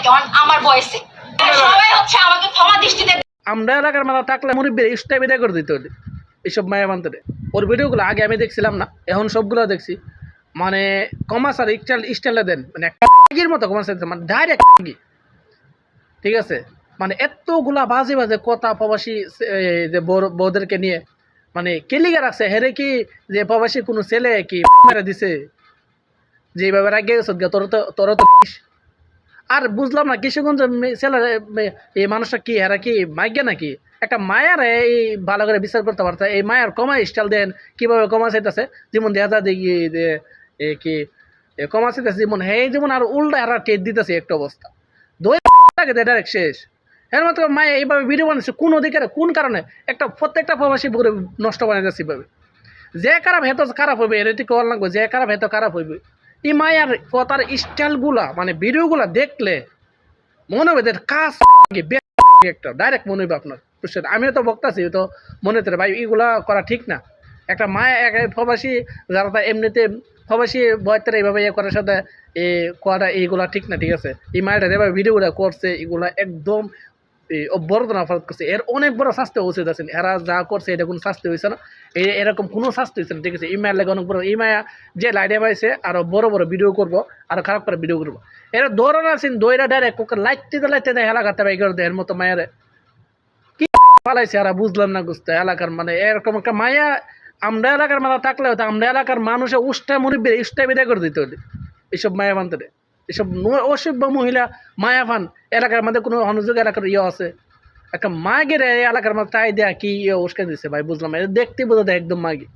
যখন আমার বয়সে সবাই হচ্ছে আমাকে ক্ষমা দৃষ্টিতে। আমরা এলাকার মাথা থাকলে মুরব্বীর ইস্টাই বিদায় করে দিতে হতো এইসব মায়া বান্তরে। ওর ভিডিওগুলো আগে আমি দেখছিলাম না, এখন সবগুলো দেখছি। মানে কমাস আর স্টাইলটা দেন, মানে একটা মতো কমাস, মানে ডাইরেক্ট। ঠিক আছে, মানে এতগুলা বাজে বাজে কথা প্রবাসী যে বউদেরকে নিয়ে, মানে কেলিগা রাখছে হেরে কি যে প্রবাসী কোনো ছেলে কি মেরে দিছে যেভাবে রাগে গেছে তোর তো। আর বুঝলাম না কিশোরগঞ্জ ছেলে এই মানুষটা কি হেরা কি মাইকে নাকি একটা মায়ার এই ভালো করে বিচার করতে পারতো। এই মায়ার কমা স্টাইল দেন কিভাবে কমা চাইতেছে, যেমন দেখা যায় দেখি যে কি কমা চাইতেছে যেমন হে, যেমন আর উল্টা এরা টেট দিতেছে একটা অবস্থা ডাইরেক্ট শেষ। এর মতো মায়া এইভাবে ভিডিও বানাচ্ছে কোন অধিকারে, কোন কারণে একটা প্রত্যেকটা প্রবাসী পুরো নষ্ট বানিয়ে যাচ্ছে এইভাবে। যে খারাপ হেতো খারাপ হইবে, এটি কল লাগবে, যে খারাপ হেতো খারাপ হইবে। এই মায়ার কথার স্টাইলগুলা মানে ভিডিওগুলা দেখলে মনে হবে কাজ একটা ডাইরেক্ট মনে হবে আপনার। বুঝছেন, আমিও তো বক্তাছি, তো মনে হতে ভাই এগুলা করা ঠিক না। একটা মায়া এক প্রবাসী যারা তা এমনিতে প্রবাসী বয়তের এইভাবে ইয়ে করার সাথে করা এইগুলা ঠিক না। ঠিক আছে, এই মায়াটা যেভাবে ভিডিওগুলা করছে এগুলা একদম বড় অপরাধ করছে। এর অনেক বড় শাস্তি উচিত আছে। এরা যা করছে এটা কোনো শাস্তি হয়েছে না, এরকম কোনো শাস্তি হয়েছে না। ঠিক আছে, এই মায়ের লাগে অনেক বড়। এই মায়া যে লাইটে পাইছে আরো বড় বড় ভিডিও করবো, আরো খারাপ করে ভিডিও করবো। এরা দৌড়ান আছেন দইরা ডাইরেক্ট ওকে লাইটতে দেয় এলাকাতে বাইকের দেহের মতো মায়ের কি পালাইছে। এরা বুঝলাম না বুঝতে এলাকার মানে এরকম একটা মায়া। আমরা এলাকার মাথা থাকলে হতো আমরা এলাকার মানুষের উষ্টায় মুরব্বী উষ্টায় বিদায় করে দিতে হতো এইসব মায়া বান্তরে। এসব অসভ্য মহিলা মায়া পান এলাকার মধ্যে কোনো অনুযোগ এলাকার ইয়ে আছে। একটা মাগের এলাকার মধ্যে তাই দেয়া কি ইয়ে উস্কে দিচ্ছে ভাই, বুঝলাম। দেখতে বোঝা যায় একদম মাগি।